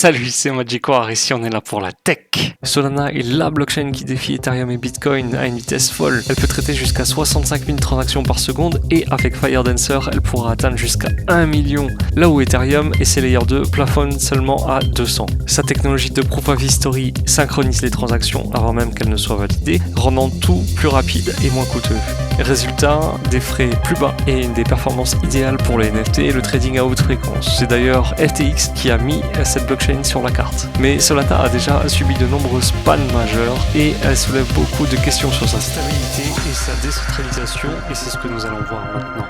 Salut, c'est Magicoire, ici on est là pour la tech. Solana est la blockchain qui défie Ethereum et Bitcoin à une vitesse folle. Elle peut traiter jusqu'à 65 000 transactions par seconde et avec FireDancer, elle pourra atteindre jusqu'à 1 million. Là où Ethereum et ses layers 2 plafonnent seulement à 200. Sa technologie de Proof of History synchronise les transactions avant même qu'elles ne soient validées, rendant tout plus rapide et moins coûteux. Résultat, des frais plus bas et des performances idéales pour les NFT et le trading à haute fréquence. C'est d'ailleurs FTX qui a mis cette blockchain sur la carte. Mais Solana a déjà subi de nombreuses pannes majeures et elle soulève beaucoup de questions sur sa stabilité et sa décentralisation, et c'est ce que nous allons voir maintenant.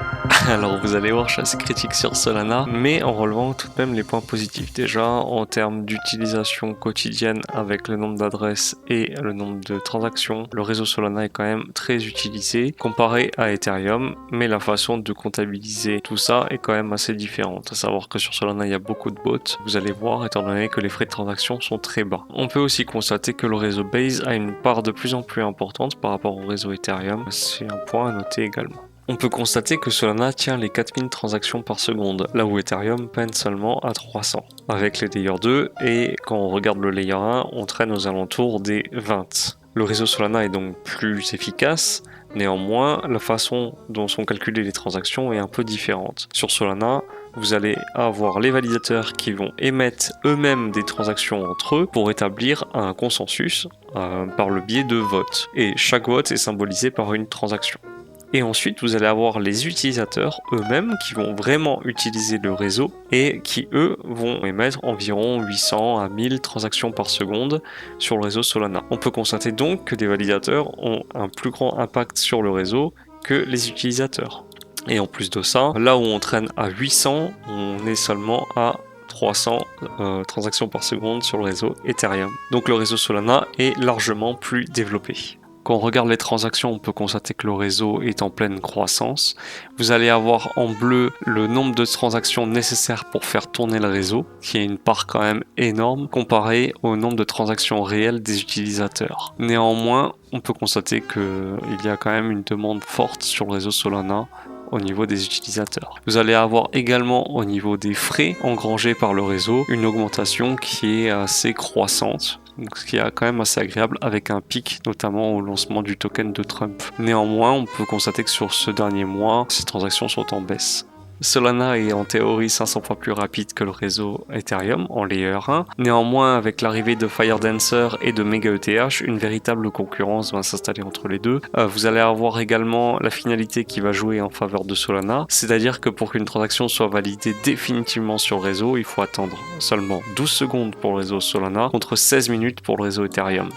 Alors vous allez voir, je suis assez critique sur Solana, mais en relevant tout de même les points positifs. Déjà, en termes d'utilisation quotidienne avec le nombre d'adresses et le nombre de transactions, le réseau Solana est quand même très utilisé comparé à Ethereum, mais la façon de comptabiliser tout ça est quand même assez différente. À savoir que sur Solana, il y a beaucoup de bots, vous allez voir, étant donné que les frais de transaction sont très bas. On peut aussi constater que le réseau Base a une part de plus en plus importante par rapport au réseau Ethereum, c'est un point à noter également. On peut constater que Solana tient les 4000 transactions par seconde, là où Ethereum peine seulement à 300, avec les layers 2, et quand on regarde le layer 1, on traîne aux alentours des 20. Le réseau Solana est donc plus efficace, néanmoins, la façon dont sont calculées les transactions est un peu différente. Sur Solana, vous allez avoir les validateurs qui vont émettre eux-mêmes des transactions entre eux pour établir un consensus par le biais de votes. Et chaque vote est symbolisé par une transaction. Et ensuite, vous allez avoir les utilisateurs eux-mêmes qui vont vraiment utiliser le réseau et qui, eux, vont émettre environ 800 à 1000 transactions par seconde sur le réseau Solana. On peut constater donc que des validateurs ont un plus grand impact sur le réseau que les utilisateurs. Et en plus de ça, là où on traîne à 800, on est seulement à 300 transactions par seconde sur le réseau Ethereum. Donc le réseau Solana est largement plus développé. Quand on regarde les transactions, on peut constater que le réseau est en pleine croissance. Vous allez avoir en bleu le nombre de transactions nécessaires pour faire tourner le réseau, qui est une part quand même énorme comparé au nombre de transactions réelles des utilisateurs. Néanmoins, on peut constater qu'il y a quand même une demande forte sur le réseau Solana au niveau des utilisateurs. Vous allez avoir également au niveau des frais engrangés par le réseau une augmentation qui est assez croissante. Donc, ce qui est quand même assez agréable avec un pic notamment au lancement du token de Trump. Néanmoins, on peut constater que sur ce dernier mois, ces transactions sont en baisse. Solana est en théorie 500 fois plus rapide que le réseau Ethereum en layer 1. Néanmoins, avec l'arrivée de FireDancer et de MegaETH, une véritable concurrence va s'installer entre les deux. Vous allez avoir également la finalité qui va jouer en faveur de Solana, c'est-à-dire que pour qu'une transaction soit validée définitivement sur le réseau, il faut attendre seulement 12 secondes pour le réseau Solana contre 16 minutes pour le réseau Ethereum.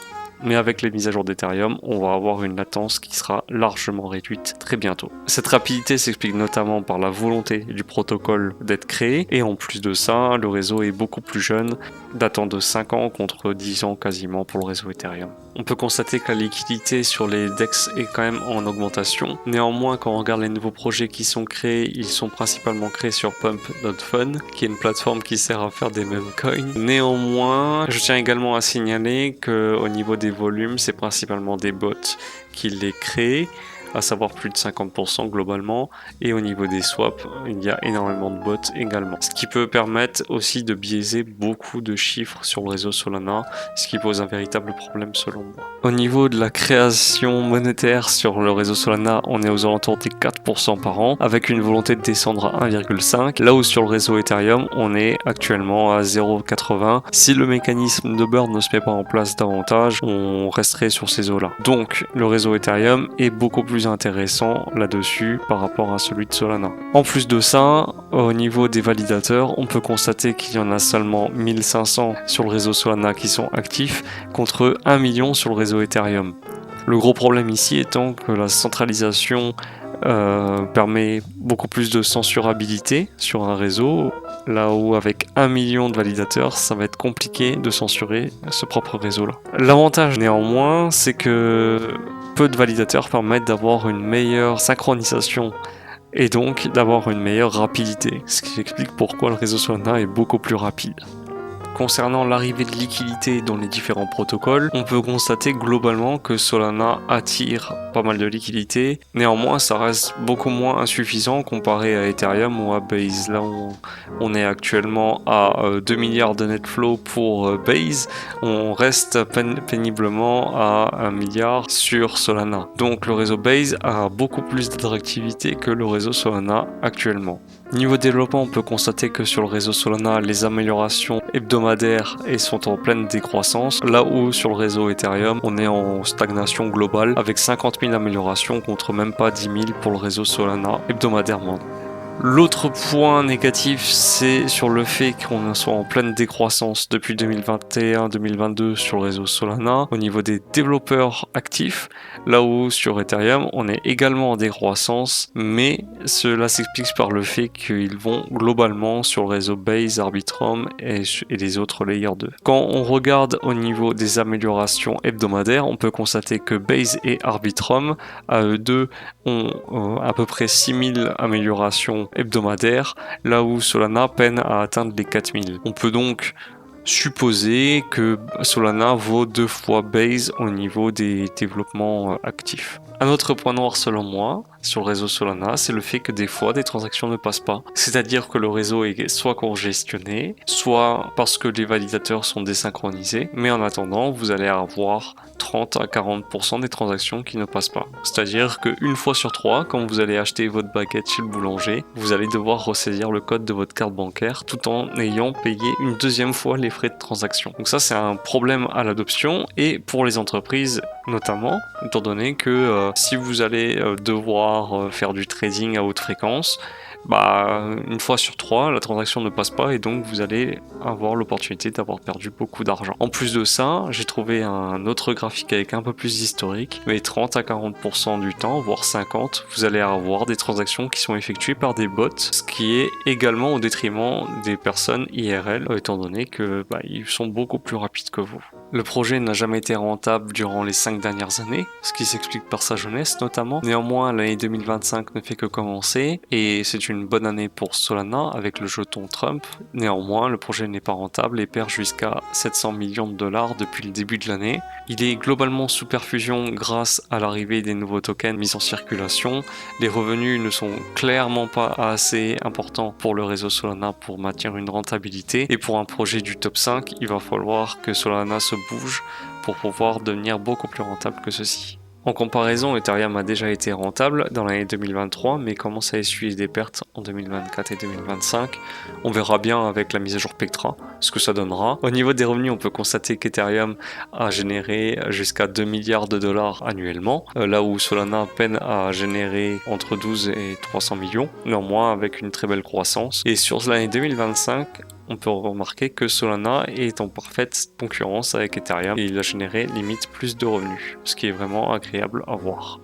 Mais avec les mises à jour d'Ethereum, on va avoir une latence qui sera largement réduite très bientôt. Cette rapidité s'explique notamment par la volonté du protocole d'être créé, et en plus de ça, le réseau est beaucoup plus jeune, datant de 5 ans contre 10 ans quasiment pour le réseau Ethereum. On peut constater que la liquidité sur les DEX est quand même en augmentation. Néanmoins, quand on regarde les nouveaux projets qui sont créés, ils sont principalement créés sur Pump.fun, qui est une plateforme qui sert à faire des meme coins. Néanmoins, je tiens également à signaler qu'au niveau des volumes, c'est principalement des bots qui les créent, à savoir plus de 50% globalement, et au niveau des swaps, il y a énormément de bots également. Ce qui peut permettre aussi de biaiser beaucoup de chiffres sur le réseau Solana, ce qui pose un véritable problème selon moi. Au niveau de la création monétaire sur le réseau Solana, on est aux alentours des 4% par an, avec une volonté de descendre à 1,5, là où sur le réseau Ethereum, on est actuellement à 0,80. Si le mécanisme de burn ne se met pas en place davantage, on resterait sur ces eaux-là. Donc, le réseau Ethereum est beaucoup plus intéressant là-dessus par rapport à celui de Solana. En plus de ça, au niveau des validateurs, on peut constater qu'il y en a seulement 1500 sur le réseau Solana qui sont actifs contre 1 million sur le réseau Ethereum. Le gros problème ici étant que la centralisation permet beaucoup plus de censurabilité sur un réseau, là où avec 1 million de validateurs, ça va être compliqué de censurer ce propre réseau-là. L'avantage néanmoins, c'est que peu de validateurs permettent d'avoir une meilleure synchronisation et donc d'avoir une meilleure rapidité, ce qui explique pourquoi le réseau Solana est beaucoup plus rapide. Concernant l'arrivée de liquidités dans les différents protocoles, on peut constater globalement que Solana attire pas mal de liquidités. Néanmoins, ça reste beaucoup moins insuffisant comparé à Ethereum ou à Base. Là, on est actuellement à 2 milliards de net flow pour Base. On reste péniblement à 1 milliard sur Solana. Donc le réseau Base a beaucoup plus d'attractivité que le réseau Solana actuellement. Niveau développement, on peut constater que sur le réseau Solana, les améliorations hebdomadaires sont en pleine décroissance, là où sur le réseau Ethereum, on est en stagnation globale avec 50 000 améliorations contre même pas 10 000 pour le réseau Solana hebdomadairement. L'autre point négatif, c'est sur le fait qu'on soit en pleine décroissance depuis 2021-2022 sur le réseau Solana au niveau des développeurs actifs, là où sur Ethereum, on est également en décroissance, mais cela s'explique par le fait qu'ils vont globalement sur le réseau Base, Arbitrum et les autres Layer 2. Quand on regarde au niveau des améliorations hebdomadaires, on peut constater que Base et Arbitrum, à eux deux, ont à peu près 6000 améliorations hebdomadaire, là où Solana peine à atteindre les 4000. On peut donc supposer que Solana vaut 2 fois Base au niveau des développements actifs. Un autre point noir selon moi sur le réseau Solana, c'est le fait que des fois des transactions ne passent pas. C'est-à-dire que le réseau est soit congestionné, soit parce que les validateurs sont désynchronisés, mais en attendant, vous allez avoir 30 à 40% des transactions qui ne passent pas. C'est-à-dire qu'une fois sur 3, quand vous allez acheter votre baguette chez le boulanger, vous allez devoir ressaisir le code de votre carte bancaire tout en ayant payé une deuxième fois les frais de transaction. Donc ça, c'est un problème à l'adoption et pour les entreprises notamment, étant donné que si vous allez devoir faire du trading à haute fréquence, une fois sur 3, la transaction ne passe pas et donc vous allez avoir l'opportunité d'avoir perdu beaucoup d'argent. En plus de ça, j'ai trouvé un autre graphique avec un peu plus d'historique, mais 30 à 40% du temps, voire 50%, vous allez avoir des transactions qui sont effectuées par des bots, ce qui est également au détriment des personnes IRL, étant donné que ils sont beaucoup plus rapides que vous. Le projet n'a jamais été rentable durant les 5 dernières années, ce qui s'explique par sa jeunesse notamment. Néanmoins, l'année 2025 ne fait que commencer et c'est une bonne année pour Solana avec le jeton Trump. Néanmoins, le projet n'est pas rentable et perd jusqu'à 700 millions de dollars depuis le début de l'année. Il est globalement sous perfusion grâce à l'arrivée des nouveaux tokens mis en circulation. Les revenus ne sont clairement pas assez importants pour le réseau Solana pour maintenir une rentabilité. Et pour un projet du top 5, il va falloir que Solana se bouge pour pouvoir devenir beaucoup plus rentable que ceci. En comparaison, Ethereum a déjà été rentable dans l'année 2023, mais commence à essuyer des pertes en 2024 et 2025. On verra bien avec la mise à jour Pectra ce que ça donnera. Au niveau des revenus, on peut constater qu'Ethereum a généré jusqu'à 2 milliards de dollars annuellement, là où Solana peine à générer entre 12 et 300 millions, néanmoins avec une très belle croissance. Et sur l'année 2025, on peut remarquer que Solana est en parfaite concurrence avec Ethereum et il a généré limite plus de revenus, ce qui est vraiment agréable à voir.